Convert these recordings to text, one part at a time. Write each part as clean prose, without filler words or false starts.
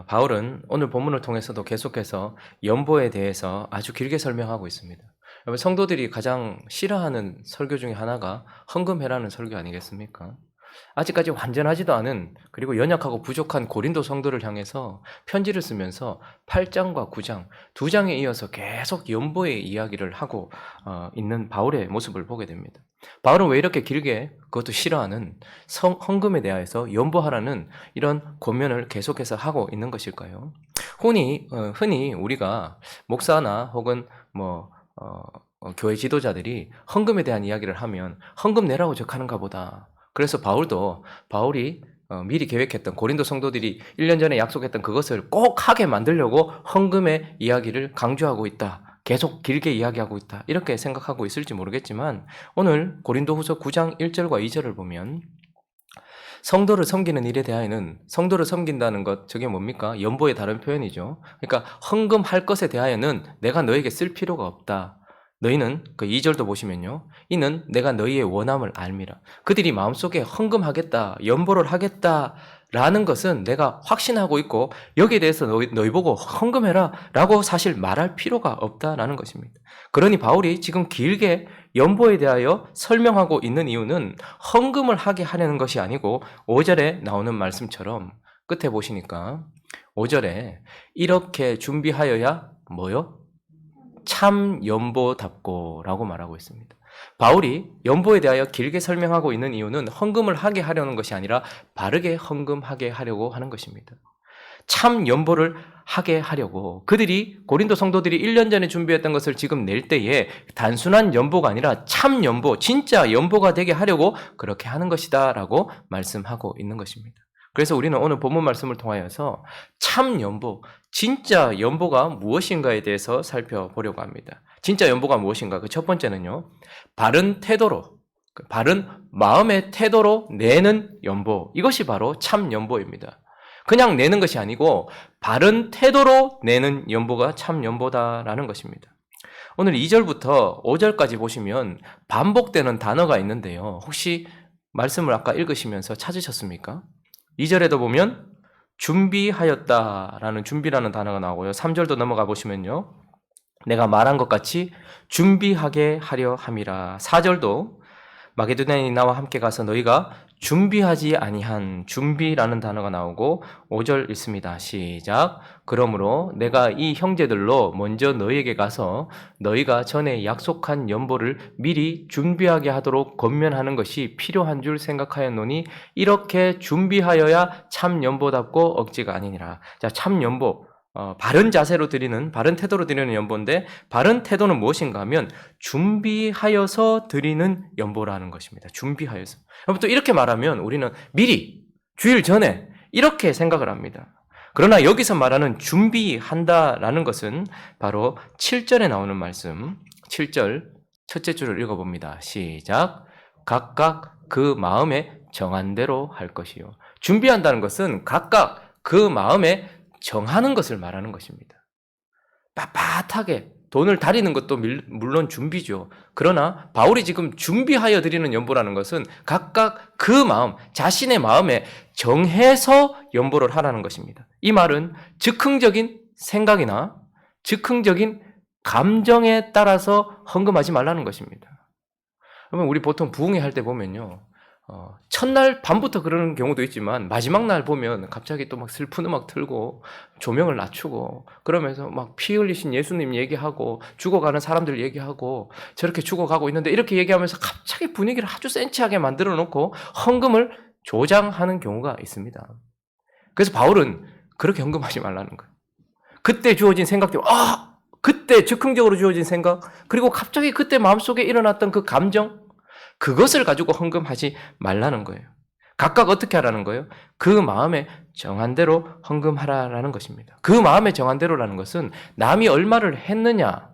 바울은 오늘 본문을 통해서도 계속해서 연보에 대해서 아주 길게 설명하고 있습니다. 여러분, 성도들이 가장 싫어하는 설교 중에 하나가 헌금해라는 설교 아니겠습니까? 아직까지 완전하지도 않은, 그리고 연약하고 부족한 고린도 성도를 향해서 편지를 쓰면서 8장과 9장, 두 장에 이어서 계속 연보의 이야기를 하고 있는 바울의 모습을 보게 됩니다. 바울은 왜 이렇게 길게, 그것도 싫어하는 헌금에 대하여서 연보하라는 이런 권면을 계속해서 하고 있는 것일까요? 흔히 우리가 목사나 혹은 교회 지도자들이 헌금에 대한 이야기를 하면 헌금 내라고 적하는가 보다. 그래서 바울이 미리 계획했던, 고린도 성도들이 1년 전에 약속했던 그것을 꼭 하게 만들려고 헌금의 이야기를 강조하고 있다. 계속 길게 이야기하고 있다. 이렇게 생각하고 있을지 모르겠지만 오늘 고린도후서 9장 1절과 2절을 보면 성도를 섬기는 일에 대하여는, 성도를 섬긴다는 것, 저게 뭡니까? 연보의 다른 표현이죠. 그러니까 헌금할 것에 대하여는 내가 너에게 쓸 필요가 없다. 너희는, 그 2절도 보시면요, 이는 내가 너희의 원함을 알미라. 그들이 마음속에 헌금하겠다, 연보를 하겠다라는 것은 내가 확신하고 있고, 여기에 대해서 너희 보고 헌금해라 라고 사실 말할 필요가 없다라는 것입니다. 그러니 바울이 지금 길게 연보에 대하여 설명하고 있는 이유는 헌금을 하게 하려는 것이 아니고, 5절에 나오는 말씀처럼 끝에 보시니까 5절에 이렇게 준비하여야 뭐요? 참 연보답고 라고 말하고 있습니다. 바울이 연보에 대하여 길게 설명하고 있는 이유는 헌금을 하게 하려는 것이 아니라 바르게 헌금하게 하려고 하는 것입니다. 참 연보를 하게 하려고, 그들이, 고린도 성도들이 1년 전에 준비했던 것을 지금 낼 때에 단순한 연보가 아니라 참 연보, 진짜 연보가 되게 하려고 그렇게 하는 것이다 라고 말씀하고 있는 것입니다. 그래서 우리는 오늘 본문 말씀을 통하여서 참 연보, 진짜 연보가 무엇인가에 대해서 살펴보려고 합니다. 진짜 연보가 무엇인가? 그 첫 번째는요, 바른 태도로, 바른 마음의 태도로 내는 연보, 이것이 바로 참 연보입니다. 그냥 내는 것이 아니고 바른 태도로 내는 연보가 참 연보다라는 것입니다. 오늘 2절부터 5절까지 보시면 반복되는 단어가 있는데요, 혹시 말씀을 아까 읽으시면서 찾으셨습니까? 2절에도 보면 준비하였다라는, 준비라는 단어가 나오고요. 3절도 넘어가 보시면요, 내가 말한 것 같이 준비하게 하려 함이라. 4절도 마게도냐인이 나와 함께 가서 너희가 준비하지 아니한, 준비라는 단어가 나오고 5절 읽습니다. 시작. 그러므로 내가 이 형제들로 먼저 너희에게 가서 너희가 전에 약속한 연보를 미리 준비하게 하도록 권면하는 것이 필요한 줄 생각하였노니 이렇게 준비하여야 참 연보답고 억지가 아니니라. 자, 참 연보, 바른 자세로 드리는, 바른 태도로 드리는 연보인데, 바른 태도는 무엇인가 하면 준비하여서 드리는 연보라는 것입니다. 준비하여서. 여러분, 또 이렇게 말하면 우리는 미리, 주일 전에 이렇게 생각을 합니다. 그러나 여기서 말하는 준비한다라는 것은 바로 7절에 나오는 말씀, 7절 첫째 줄을 읽어봅니다. 시작. 각각 그 마음에 정한 대로 할 것이요. 준비한다는 것은 각각 그 마음에 정하는 것을 말하는 것입니다. 빳빳하게 돈을 다리는 것도 물론 준비죠. 그러나 바울이 지금 준비하여 드리는 연보라는 것은 각각 그 마음, 자신의 마음에 정해서 연보를 하라는 것입니다. 이 말은 즉흥적인 생각이나 즉흥적인 감정에 따라서 헌금하지 말라는 것입니다. 그러면 우리 보통 부흥회 할 때 보면요, 첫날 밤부터 그러는 경우도 있지만 마지막 날 보면 갑자기 또 막 슬픈 음악 틀고 조명을 낮추고 그러면서 막 피 흘리신 예수님 얘기하고 죽어가는 사람들 얘기하고 저렇게 죽어가고 있는데 이렇게 얘기하면서 갑자기 분위기를 아주 센치하게 만들어 놓고 헌금을 조장하는 경우가 있습니다. 그래서 바울은 그렇게 헌금하지 말라는 거예요. 그때 주어진 생각들, 그때 즉흥적으로 주어진 생각, 그리고 갑자기 그때 마음속에 일어났던 그 감정, 그것을 가지고 헌금하지 말라는 거예요. 각각 어떻게 하라는 거예요? 그 마음에 정한 대로 헌금하라라는 것입니다. 그 마음에 정한 대로라는 것은 남이 얼마를 했느냐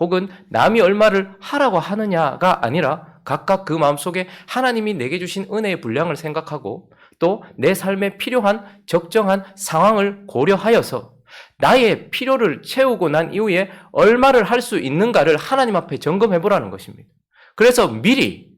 혹은 남이 얼마를 하라고 하느냐가 아니라 각각 그 마음속에 하나님이 내게 주신 은혜의 분량을 생각하고 또 내 삶에 필요한 적정한 상황을 고려하여서 나의 필요를 채우고 난 이후에 얼마를 할 수 있는가를 하나님 앞에 점검해 보라는 것입니다. 그래서 미리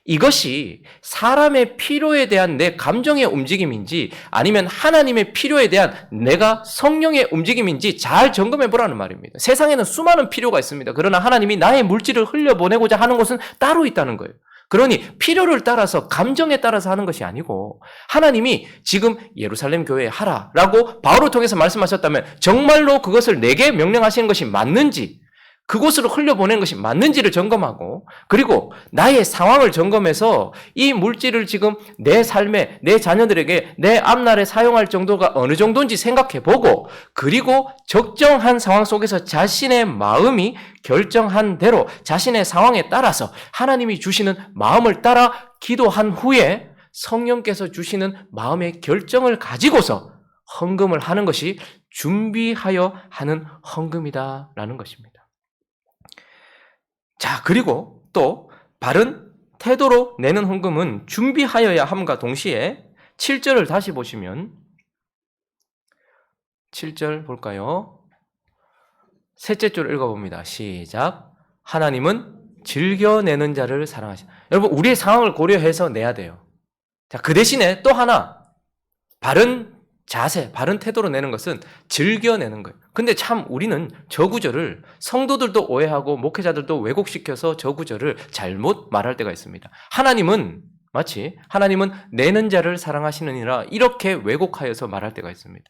이것이 사람의 필요에 대한 내 감정의 움직임인지 아니면 하나님의 필요에 대한 내가 성령의 움직임인지 잘 점검해 보라는 말입니다. 세상에는 수많은 필요가 있습니다. 그러나 하나님이 나의 물질을 흘려보내고자 하는 것은 따로 있다는 거예요. 그러니 필요를 따라서 감정에 따라서 하는 것이 아니고 하나님이 지금 예루살렘 교회에 하라라고 바울을 통해서 말씀하셨다면 정말로 그것을 내게 명령하시는 것이 맞는지 그곳으로 흘려보내는 것이 맞는지를 점검하고 그리고 나의 상황을 점검해서 이 물질을 지금 내 삶에 내 자녀들에게 내 앞날에 사용할 정도가 어느 정도인지 생각해보고 그리고 적정한 상황 속에서 자신의 마음이 결정한 대로 자신의 상황에 따라서 하나님이 주시는 마음을 따라 기도한 후에 성령께서 주시는 마음의 결정을 가지고서 헌금을 하는 것이 준비하여 하는 헌금이다라는 것입니다. 자, 그리고 또 바른 태도로 내는 헌금은 준비하여야 함과 동시에 7절을 다시 보시면 7절 볼까요? 셋째 줄 읽어봅니다. 시작. 하나님은 즐겨내는 자를 사랑하신다. 여러분, 우리의 상황을 고려해서 내야 돼요. 자, 그 대신에 또 하나 바른 자세, 바른 태도로 내는 것은 즐겨내는 거예요. 근데 참 우리는 저 구절을 성도들도 오해하고 목회자들도 왜곡시켜서 저 구절을 잘못 말할 때가 있습니다. 마치 하나님은 내는 자를 사랑하시느니라 이렇게 왜곡하여서 말할 때가 있습니다.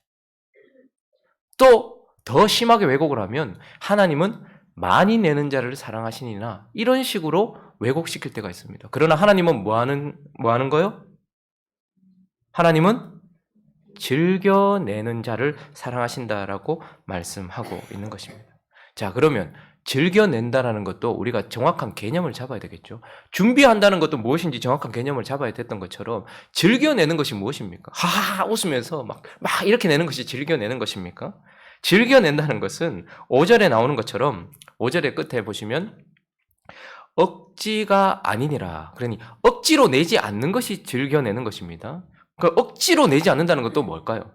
또 더 심하게 왜곡을 하면 하나님은 많이 내는 자를 사랑하시니라 이런 식으로 왜곡시킬 때가 있습니다. 그러나 하나님은 뭐 하는 거요? 하나님은 즐겨내는 자를 사랑하신다라고 말씀하고 있는 것입니다. 자, 그러면 즐겨낸다라는 것도 우리가 정확한 개념을 잡아야 되겠죠. 준비한다는 것도 무엇인지 정확한 개념을 잡아야 됐던 것처럼 즐겨내는 것이 무엇입니까? 하하 웃으면서 막 이렇게 내는 것이 즐겨내는 것입니까? 즐겨낸다는 것은 5절에 나오는 것처럼 5절의 끝에 보시면 억지가 아니니라. 그러니 억지로 내지 않는 것이 즐겨내는 것입니다. 그 억지로 내지 않는다는 것도 뭘까요?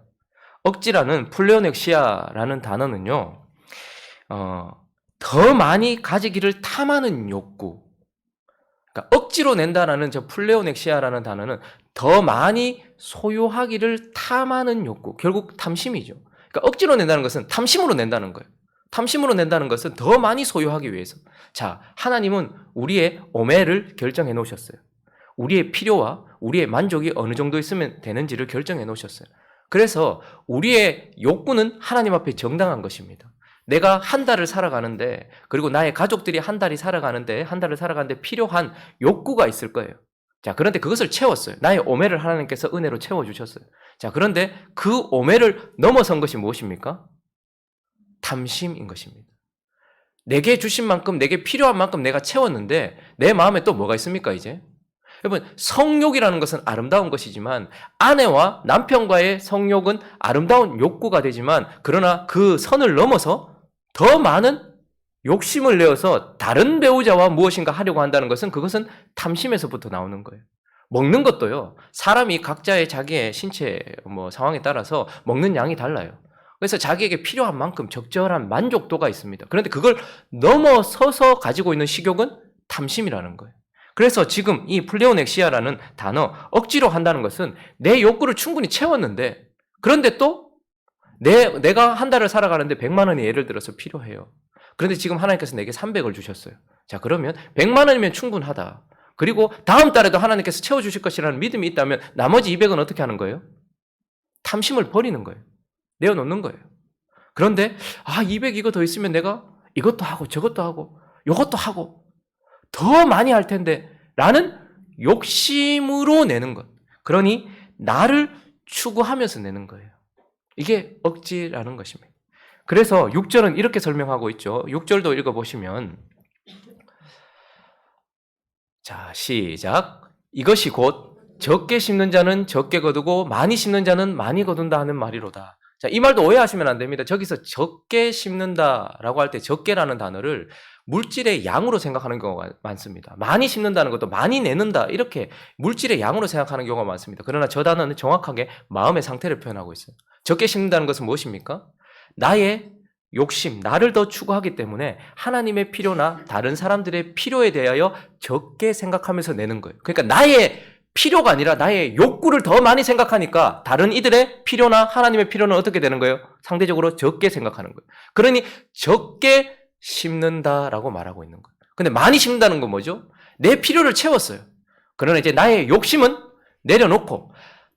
억지라는 플레오넥시아라는 단어는요, 더 많이 가지기를 탐하는 욕구. 그러니까 억지로 낸다라는 저 플레오넥시아라는 단어는 더 많이 소유하기를 탐하는 욕구. 결국 탐심이죠. 그러니까 억지로 낸다는 것은 탐심으로 낸다는 거예요. 탐심으로 낸다는 것은 더 많이 소유하기 위해서. 자, 하나님은 우리의 오매를 결정해 놓으셨어요. 우리의 필요와 우리의 만족이 어느 정도 있으면 되는지를 결정해 놓으셨어요. 그래서 우리의 욕구는 하나님 앞에 정당한 것입니다. 내가 한 달을 살아가는데 그리고 나의 가족들이 한 달을 살아가는데 필요한 욕구가 있을 거예요. 자, 그런데 그것을 채웠어요. 나의 오매를 하나님께서 은혜로 채워주셨어요. 자, 그런데 그 오매를 넘어선 것이 무엇입니까? 탐심인 것입니다. 내게 주신 만큼, 내게 필요한 만큼 내가 채웠는데 내 마음에 또 뭐가 있습니까, 이제? 여러분, 성욕이라는 것은 아름다운 것이지만 아내와 남편과의 성욕은 아름다운 욕구가 되지만 그러나 그 선을 넘어서 더 많은 욕심을 내어서 다른 배우자와 무엇인가 하려고 한다는 것은 그것은 탐심에서부터 나오는 거예요. 먹는 것도요, 사람이 각자의 자기의 신체 상황에 따라서 먹는 양이 달라요. 그래서 자기에게 필요한 만큼 적절한 만족도가 있습니다. 그런데 그걸 넘어서서 가지고 있는 식욕은 탐심이라는 거예요. 그래서 지금 이 플레오넥시아라는 단어, 억지로 한다는 것은 내 욕구를 충분히 채웠는데 그런데 또 내가 한 달을 살아가는데 100만 원이 예를 들어서 필요해요. 그런데 지금 하나님께서 내게 300을 주셨어요. 자, 그러면 100만 원이면 충분하다. 그리고 다음 달에도 하나님께서 채워주실 것이라는 믿음이 있다면 나머지 200은 어떻게 하는 거예요? 탐심을 버리는 거예요. 내어놓는 거예요. 그런데 200 이거 더 있으면 내가 이것도 하고 저것도 하고 이것도 하고 더 많이 할 텐데 라는 욕심으로 내는 것. 그러니 나를 추구하면서 내는 거예요. 이게 억지라는 것입니다. 그래서 6절은 이렇게 설명하고 있죠. 6절도 읽어보시면 자, 시작. 이것이 곧 적게 심는 자는 적게 거두고 많이 심는 자는 많이 거둔다 하는 말이로다. 자, 이 말도 오해하시면 안 됩니다. 저기서 적게 심는다라고 할 때 적게라는 단어를 물질의 양으로 생각하는 경우가 많습니다. 많이 심는다는 것도 많이 내는다 이렇게 물질의 양으로 생각하는 경우가 많습니다. 그러나 저 단어는 정확하게 마음의 상태를 표현하고 있어요. 적게 심는다는 것은 무엇입니까? 나의 욕심, 나를 더 추구하기 때문에 하나님의 필요나 다른 사람들의 필요에 대하여 적게 생각하면서 내는 거예요. 그러니까 나의 필요가 아니라 나의 욕구를 더 많이 생각하니까 다른 이들의 필요나 하나님의 필요는 어떻게 되는 거예요? 상대적으로 적게 생각하는 거예요. 그러니 적게 심는다라고 말하고 있는 거예요. 근데 많이 심는다는 건 뭐죠? 내 필요를 채웠어요. 그러나 이제 나의 욕심은 내려놓고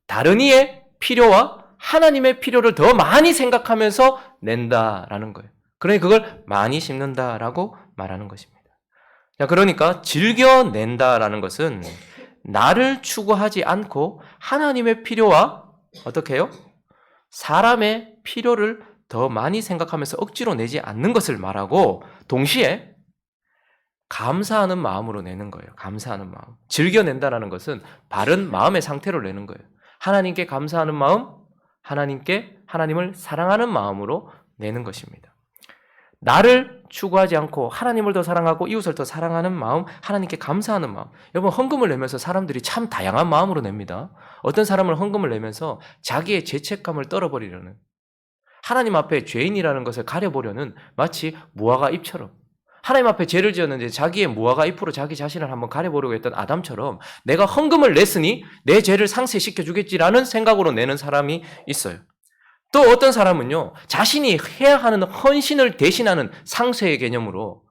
다른 이의 필요와 하나님의 필요를 더 많이 생각하면서 낸다라는 거예요. 그러니 그걸 많이 심는다라고 말하는 것입니다. 자, 그러니까 즐겨 낸다라는 것은 나를 추구하지 않고 하나님의 필요와 어떻게 해요? 사람의 필요를 더 많이 생각하면서 억지로 내지 않는 것을 말하고 동시에 감사하는 마음으로 내는 거예요. 감사하는 마음. 즐겨낸다라는 것은 바른 마음의 상태로 내는 거예요. 하나님께 감사하는 마음, 하나님을 사랑하는 마음으로 내는 것입니다. 나를 추구하지 않고 하나님을 더 사랑하고 이웃을 더 사랑하는 마음, 하나님께 감사하는 마음. 여러분, 헌금을 내면서 사람들이 참 다양한 마음으로 냅니다. 어떤 사람은 헌금을 내면서 자기의 죄책감을 떨어버리려는, 하나님 앞에 죄인이라는 것을 가려보려는 마치 무화과 잎처럼, 하나님 앞에 죄를 지었는데 자기의 무화과 잎으로 자기 자신을 한번 가려보려고 했던 아담처럼 내가 헌금을 냈으니 내 죄를 상쇄시켜 주겠지라는 생각으로 내는 사람이 있어요. 또 어떤 사람은요, 자신이 해야 하는 헌신을 대신하는 상쇄의 개념으로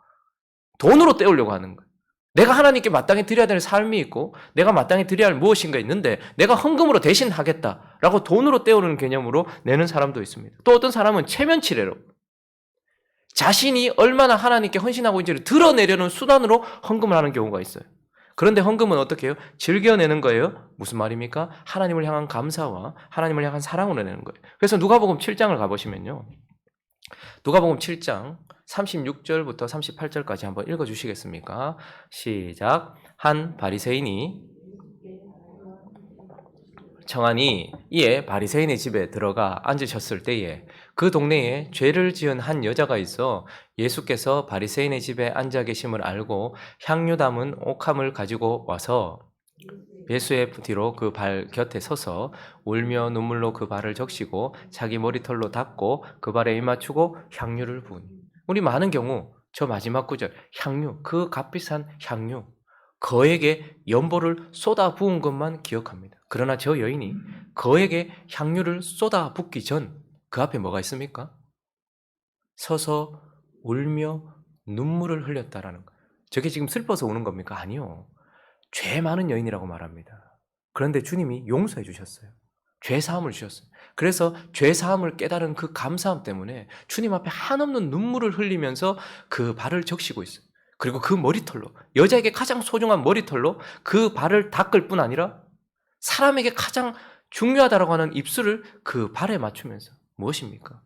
돈으로 때우려고 하는 거예요. 내가 하나님께 마땅히 드려야 될 삶이 있고 내가 마땅히 드려야 할 무엇인가 있는데 내가 헌금으로 대신하겠다라고 돈으로 때우는 개념으로 내는 사람도 있습니다. 또 어떤 사람은 체면치레로 자신이 얼마나 하나님께 헌신하고 있는지를 드러내려는 수단으로 헌금을 하는 경우가 있어요. 그런데 헌금은 어떻게 해요? 즐겨내는 거예요. 무슨 말입니까? 하나님을 향한 감사와 하나님을 향한 사랑으로 내는 거예요. 그래서 누가복음 7장을 가보시면요. 누가복음 7장 36절부터 38절까지 한번 읽어주시겠습니까? 시작. 한 바리새인이 청하니 이에 바리새인의 집에 들어가 앉으셨을 때에 그 동네에 죄를 지은 한 여자가 있어 예수께서 바리새인의 집에 앉아 계심을 알고 향유 담은 옥함을 가지고 와서 예수의 뒤로 그 발 곁에 서서 울며 눈물로 그 발을 적시고 자기 머리털로 닦고 그 발에 입맞추고 향유를 부으니. 우리 많은 경우 저 마지막 구절 향유, 그 값비싼 향유, 거액의 연보를 쏟아 부은 것만 기억합니다. 그러나 저 여인이 거액의 향유를 쏟아 붓기 전 그 앞에 뭐가 있습니까? 서서 울며 눈물을 흘렸다라는 거예요. 저게 지금 슬퍼서 우는 겁니까? 아니요. 죄 많은 여인이라고 말합니다. 그런데 주님이 용서해 주셨어요. 죄 사함을 주셨어요. 그래서 죄 사함을 깨달은 그 감사함 때문에 주님 앞에 한없는 눈물을 흘리면서 그 발을 적시고 있어요. 그리고 그 머리털로, 여자에게 가장 소중한 머리털로 그 발을 닦을 뿐 아니라 사람에게 가장 중요하다고 하는 입술을 그 발에 맞추면서 무엇입니까?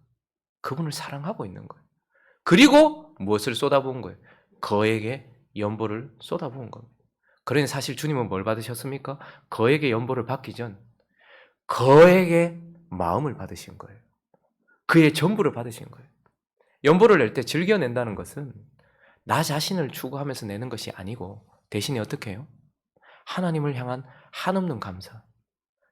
그분을 사랑하고 있는 거예요. 그리고 무엇을 쏟아부은 거예요? 거액의 연보를 쏟아부은 겁니다. 그러니 사실 주님은 뭘 받으셨습니까? 거액의 연보를 받기 전 거액의 마음을 받으신 거예요. 그의 전부를 받으신 거예요. 연보를 낼 때 즐겨낸다는 것은 나 자신을 추구하면서 내는 것이 아니고 대신에 어떻게 해요? 하나님을 향한 한없는 감사.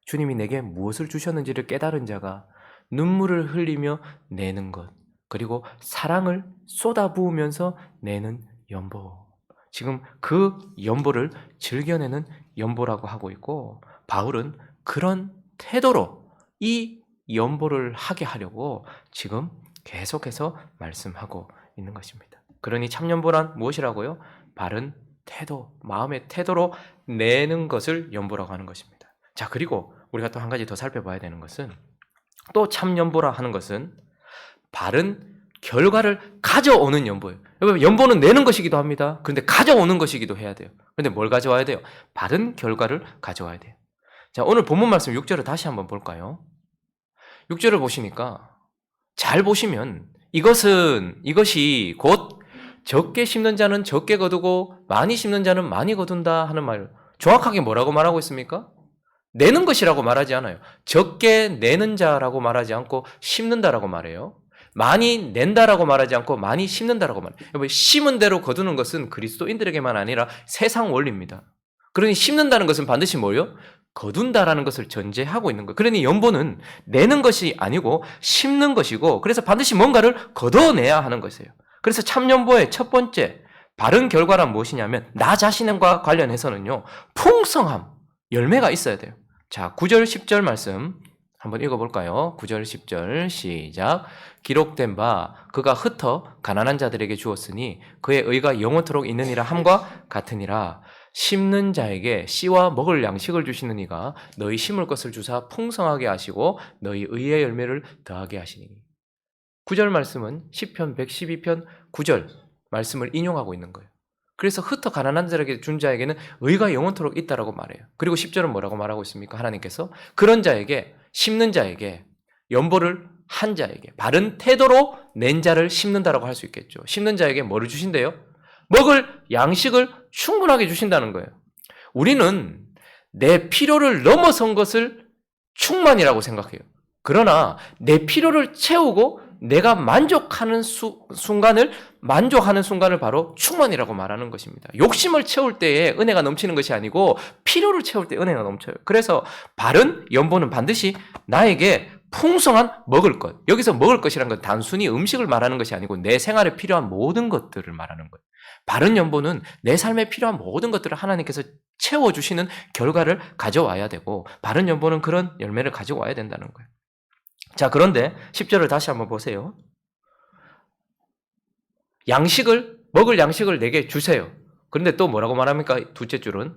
주님이 내게 무엇을 주셨는지를 깨달은 자가 눈물을 흘리며 내는 것, 그리고 사랑을 쏟아부으면서 내는 연보. 지금 그 연보를 즐겨내는 연보라고 하고 있고, 바울은 그런 태도로 이 연보를 하게 하려고 지금 계속해서 말씀하고 있는 것입니다. 그러니 참연보란 무엇이라고요? 바른 태도, 마음의 태도로 내는 것을 연보라고 하는 것입니다. 자, 그리고 우리가 또 한 가지 더 살펴봐야 되는 것은, 또 참연보라 하는 것은 바른 결과를 가져오는 연보예요. 여러분, 연보는 내는 것이기도 합니다. 그런데 가져오는 것이기도 해야 돼요. 그런데 뭘 가져와야 돼요? 바른 결과를 가져와야 돼요. 자, 오늘 본문 말씀 6절을 다시 한번 볼까요? 6절을 보시니까 잘 보시면 이것이 곧 적게 심는 자는 적게 거두고 많이 심는 자는 많이 거둔다 하는 말, 정확하게 뭐라고 말하고 있습니까? 내는 것이라고 말하지 않아요. 적게 내는 자라고 말하지 않고 심는다라고 말해요. 많이 낸다라고 말하지 않고 많이 심는다라고 말해요. 여러분, 심은 대로 거두는 것은 그리스도인들에게만 아니라 세상 원리입니다. 그러니 심는다는 것은 반드시 뭐예요? 거둔다라는 것을 전제하고 있는 거예요. 그러니 연보는 내는 것이 아니고 심는 것이고, 그래서 반드시 뭔가를 거둬내야 하는 것이에요. 그래서 참연보의 첫 번째 바른 결과란 무엇이냐면, 나 자신과 관련해서는요, 풍성함, 열매가 있어야 돼요. 자, 9절 10절 말씀 한번 읽어볼까요? 9절 10절 시작. 기록된 바 그가 흩어 가난한 자들에게 주었으니 그의 의가 영원토록 있느니라 함과 같으니라. 심는 자에게 씨와 먹을 양식을 주시는 이가 너희 심을 것을 주사 풍성하게 하시고 너희 의의 열매를 더하게 하시니. 9절 말씀은 시편 112편 9절 말씀을 인용하고 있는 거예요. 그래서 흩어 가난한 자에게 준 자에게는 의가 영원토록 있다라고 말해요. 그리고 10절은 뭐라고 말하고 있습니까? 하나님께서 그런 자에게, 심는 자에게, 연보를 한 자에게 바른 태도로 낸 자를 심는다라고 할 수 있겠죠. 심는 자에게 뭐를 주신대요? 먹을 양식을 충분하게 주신다는 거예요. 우리는 내 필요를 넘어선 것을 충만이라고 생각해요. 그러나 내 필요를 채우고 내가 만족하는 순간을 바로 충만이라고 말하는 것입니다. 욕심을 채울 때에 은혜가 넘치는 것이 아니고 필요를 채울 때 은혜가 넘쳐요. 그래서 바른 연보는 반드시 나에게 풍성한 먹을 것, 여기서 먹을 것이란 건 단순히 음식을 말하는 것이 아니고 내 생활에 필요한 모든 것들을 말하는 거예요. 바른 연보는 내 삶에 필요한 모든 것들을 하나님께서 채워주시는 결과를 가져와야 되고, 바른 연보는 그런 열매를 가지고 와야 된다는 거예요. 자, 그런데 10절을 다시 한번 보세요. 먹을 양식을 내게 주세요. 그런데 또 뭐라고 말합니까? 둘째 줄은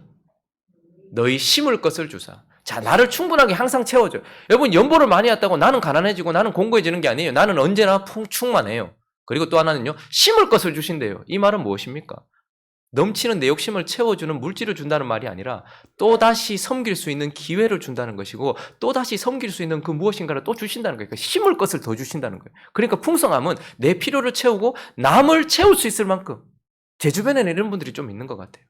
너희 심을 것을 주사. 자, 나를 충분하게 항상 채워줘요. 여러분, 연보를 많이 했다고 나는 가난해지고 나는 공고해지는 게 아니에요. 나는 언제나 충만해요. 그리고 또 하나는요, 심을 것을 주신대요. 이 말은 무엇입니까? 넘치는 내 욕심을 채워주는 물질을 준다는 말이 아니라 또다시 섬길 수 있는 기회를 준다는 것이고, 또다시 섬길 수 있는 그 무엇인가를 또 주신다는 거예요. 그러니까 심을 것을 더 주신다는 거예요. 그러니까 풍성함은 내 필요를 채우고 남을 채울 수 있을 만큼. 제 주변에는 이런 분들이 좀 있는 것 같아요.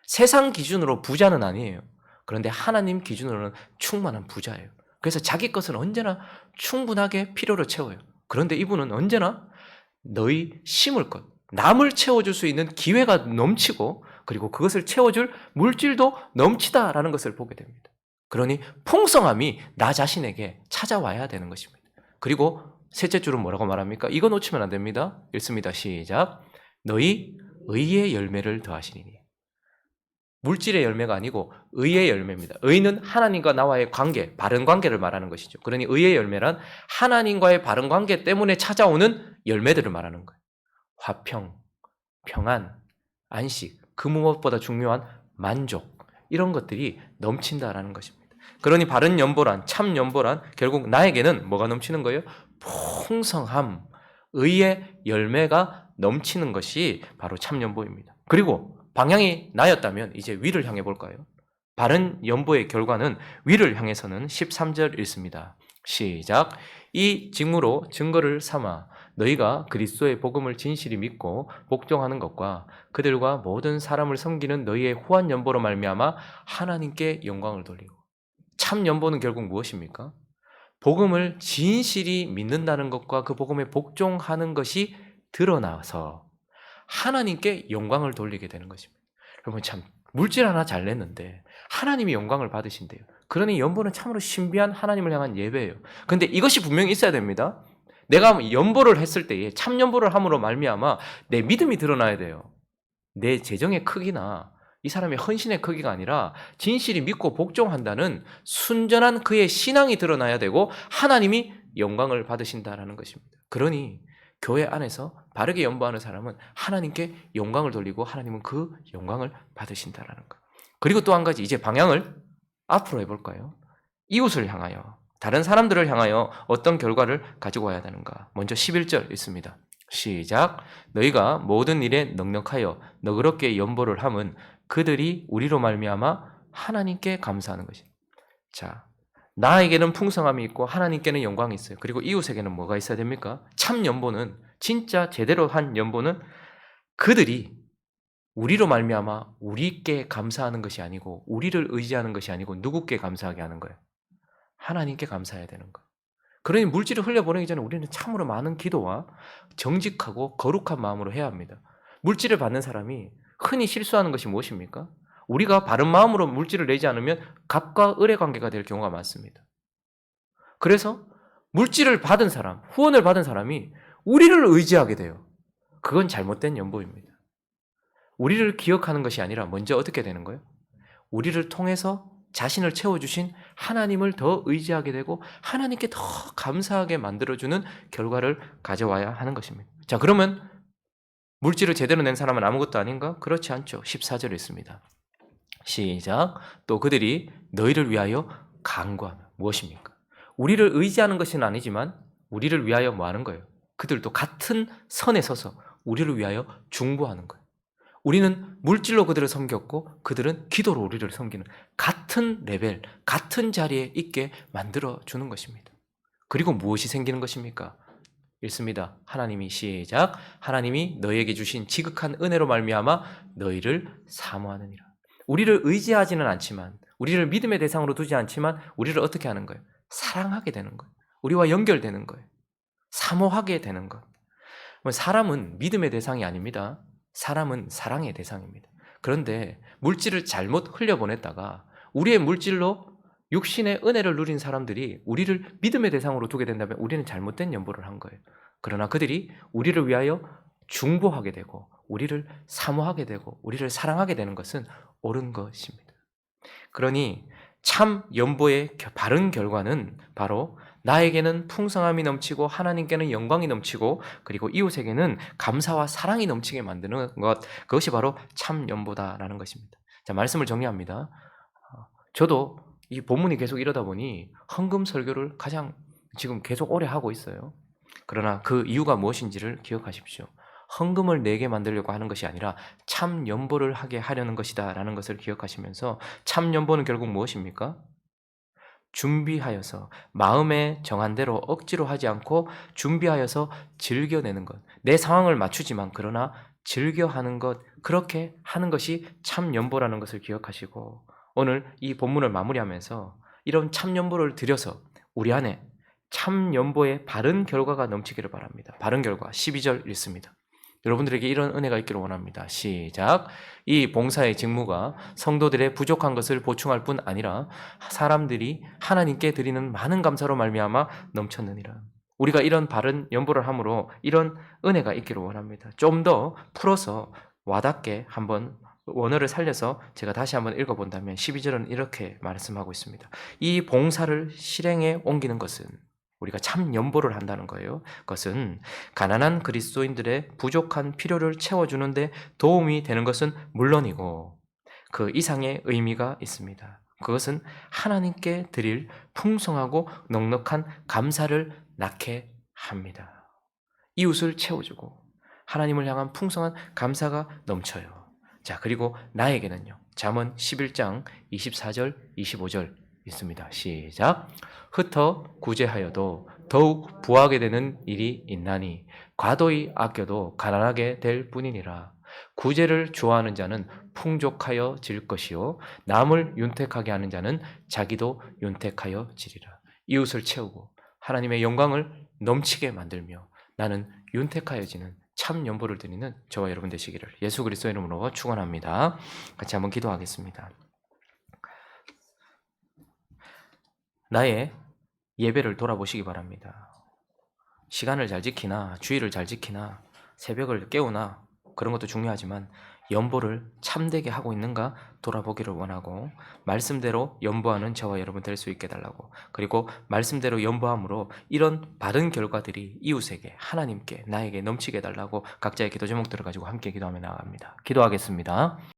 세상 기준으로 부자는 아니에요. 그런데 하나님 기준으로는 충만한 부자예요. 그래서 자기 것은 언제나 충분하게 필요를 채워요. 그런데 이분은 언제나 너희 심을 것, 남을 채워줄 수 있는 기회가 넘치고, 그리고 그것을 채워줄 물질도 넘치다라는 것을 보게 됩니다. 그러니 풍성함이 나 자신에게 찾아와야 되는 것입니다. 그리고 셋째 줄은 뭐라고 말합니까? 이거 놓치면 안 됩니다. 읽습니다. 시작. 너희 의의 열매를 더하시리니. 물질의 열매가 아니고 의의 열매입니다. 의는 하나님과 나와의 관계, 바른 관계를 말하는 것이죠. 그러니 의의 열매란 하나님과의 바른 관계 때문에 찾아오는 열매들을 말하는 거예요. 화평, 평안, 안식, 그 무엇보다 중요한 만족, 이런 것들이 넘친다라는 것입니다. 그러니 바른 연보란, 참 연보란 결국 나에게는 뭐가 넘치는 거예요? 풍성함, 의의 열매가 넘치는 것이 바로 참 연보입니다. 그리고 방향이 나였다면 이제 위를 향해 볼까요? 바른 연보의 결과는 위를 향해서는 13절 읽습니다. 시작. 이 직무로 증거를 삼아 너희가 그리스도의 복음을 진실히 믿고 복종하는 것과 그들과 모든 사람을 섬기는 너희의 후한 연보로 말미암아 하나님께 영광을 돌리고. 참 연보는 결국 무엇입니까? 복음을 진실히 믿는다는 것과 그 복음에 복종하는 것이 드러나서 하나님께 영광을 돌리게 되는 것입니다. 여러분, 참 물질 하나 잘 냈는데 하나님이 영광을 받으신대요. 그러니 연보는 참으로 신비한 하나님을 향한 예배예요. 그런데 이것이 분명히 있어야 됩니다. 내가 연보를 했을 때에 참 연보를 함으로 말미암아 내 믿음이 드러나야 돼요. 내 재정의 크기나 이 사람의 헌신의 크기가 아니라 진실히 믿고 복종한다는 순전한 그의 신앙이 드러나야 되고 하나님이 영광을 받으신다라는 것입니다. 그러니 교회 안에서 바르게 연보하는 사람은 하나님께 영광을 돌리고 하나님은 그 영광을 받으신다라는 것. 그리고 또 한 가지, 이제 방향을 앞으로 해볼까요? 이웃을 향하여, 다른 사람들을 향하여 어떤 결과를 가지고 와야 되는가? 먼저 11절 있습니다. 시작. 너희가 모든 일에 넉넉하여 너그럽게 연보를 함은 그들이 우리로 말미암아 하나님께 감사하는 것이다. 자, 나에게는 풍성함이 있고 하나님께는 영광이 있어요. 그리고 이웃에게는 뭐가 있어야 됩니까? 참 연보는, 진짜 제대로 한 연보는 그들이 우리로 말미암아 우리께 감사하는 것이 아니고, 우리를 의지하는 것이 아니고 누구께 감사하게 하는 거예요? 하나님께 감사해야 되는 거예요. 그러니 물질을 흘려보내기 전에 우리는 참으로 많은 기도와 정직하고 거룩한 마음으로 해야 합니다. 물질을 받는 사람이 흔히 실수하는 것이 무엇입니까? 우리가 바른 마음으로 물질을 내지 않으면 갑과 을의 관계가 될 경우가 많습니다. 그래서 물질을 받은 사람, 후원을 받은 사람이 우리를 의지하게 돼요. 그건 잘못된 연보입니다. 우리를 기억하는 것이 아니라 먼저 어떻게 되는 거예요? 우리를 통해서 자신을 채워주신 하나님을 더 의지하게 되고 하나님께 더 감사하게 만들어주는 결과를 가져와야 하는 것입니다. 자, 그러면 물질을 제대로 낸 사람은 아무것도 아닌가? 그렇지 않죠. 14절에 있습니다. 시작. 또 그들이 너희를 위하여 간구하며. 무엇입니까? 우리를 의지하는 것은 아니지만 우리를 위하여 뭐 하는 거예요? 그들도 같은 선에 서서 우리를 위하여 중보하는 거예요. 우리는 물질로 그들을 섬겼고 그들은 기도로 우리를 섬기는 같은 레벨, 같은 자리에 있게 만들어주는 것입니다. 그리고 무엇이 생기는 것입니까? 읽습니다. 하나님이 시작. 하나님이 너희에게 주신 지극한 은혜로 말미암아 너희를 사모하느니라. 우리를 의지하지는 않지만, 우리를 믿음의 대상으로 두지 않지만 우리를 어떻게 하는 거예요? 사랑하게 되는 거예요. 우리와 연결되는 거예요. 사모하게 되는 것. 사람은 믿음의 대상이 아닙니다. 사람은 사랑의 대상입니다. 그런데 물질을 잘못 흘려보냈다가 우리의 물질로 육신의 은혜를 누린 사람들이 우리를 믿음의 대상으로 두게 된다면 우리는 잘못된 연보를 한 거예요. 그러나 그들이 우리를 위하여 중보하게 되고 우리를 사모하게 되고 우리를 사랑하게 되는 것은 옳은 것입니다. 그러니 참 연보의 바른 결과는 바로 나에게는 풍성함이 넘치고 하나님께는 영광이 넘치고 그리고 이웃에게는 감사와 사랑이 넘치게 만드는 것, 그것이 바로 참 연보다라는 것입니다. 자, 말씀을 정리합니다. 저도 이 본문이 계속 이러다 보니 헌금 설교를 가장 지금 계속 오래 하고 있어요. 그러나 그 이유가 무엇인지를 기억하십시오. 헌금을 내게 만들려고 하는 것이 아니라 참 연보를 하게 하려는 것이다 라는 것을 기억하시면서 참 연보는 결국 무엇입니까? 준비하여서 마음에 정한 대로 억지로 하지 않고 준비하여서 즐겨내는 것. 내 상황을 맞추지만 그러나 즐겨하는 것, 그렇게 하는 것이 참 연보라는 것을 기억하시고 오늘 이 본문을 마무리하면서 이런 참 연보를 들여서 우리 안에 참 연보의 바른 결과가 넘치기를 바랍니다. 바른 결과 12절 읽습니다. 여러분들에게 이런 은혜가 있기를 원합니다. 시작. 이 봉사의 직무가 성도들의 부족한 것을 보충할 뿐 아니라 사람들이 하나님께 드리는 많은 감사로 말미암아 넘쳤느니라. 우리가 이런 바른 연보를 함으로 이런 은혜가 있기를 원합니다. 좀 더 풀어서 와닿게 한번 원어를 살려서 제가 다시 한번 읽어본다면 12절은 이렇게 말씀하고 있습니다. 이 봉사를 실행에 옮기는 것은 우리가 참 연보를 한다는 거예요. 그것은 가난한 그리스도인들의 부족한 필요를 채워주는데 도움이 되는 것은 물론이고 그 이상의 의미가 있습니다. 그것은 하나님께 드릴 풍성하고 넉넉한 감사를 낳게 합니다. 이웃을 채워주고 하나님을 향한 풍성한 감사가 넘쳐요. 자, 그리고 나에게는요. 잠언 11장 24절, 25절 있습니다. 시작. 흩어 구제하여도 더욱 부하게 되는 일이 있나니 과도히 아껴도 가난하게 될 뿐이니라. 구제를 좋아하는 자는 풍족하여 질 것이요 남을 윤택하게 하는 자는 자기도 윤택하여 지리라. 이웃을 채우고 하나님의 영광을 넘치게 만들며 나는 윤택하여지는 참 연보를 드리는 저와 여러분 되시기를 예수 그리스도의 이름으로 축원합니다. 같이 한번 기도하겠습니다. 나의 예배를 돌아보시기 바랍니다. 시간을 잘 지키나 주일을 잘 지키나 새벽을 깨우나 그런 것도 중요하지만 연보를 참되게 하고 있는가 돌아보기를 원하고 말씀대로 연보하는 저와 여러분 될 수 있게 해달라고, 그리고 말씀대로 연보함으로 이런 바른 결과들이 이웃에게 하나님께 나에게 넘치게 해달라고 각자의 기도 제목들을 가지고 함께 기도하며 나아갑니다. 기도하겠습니다.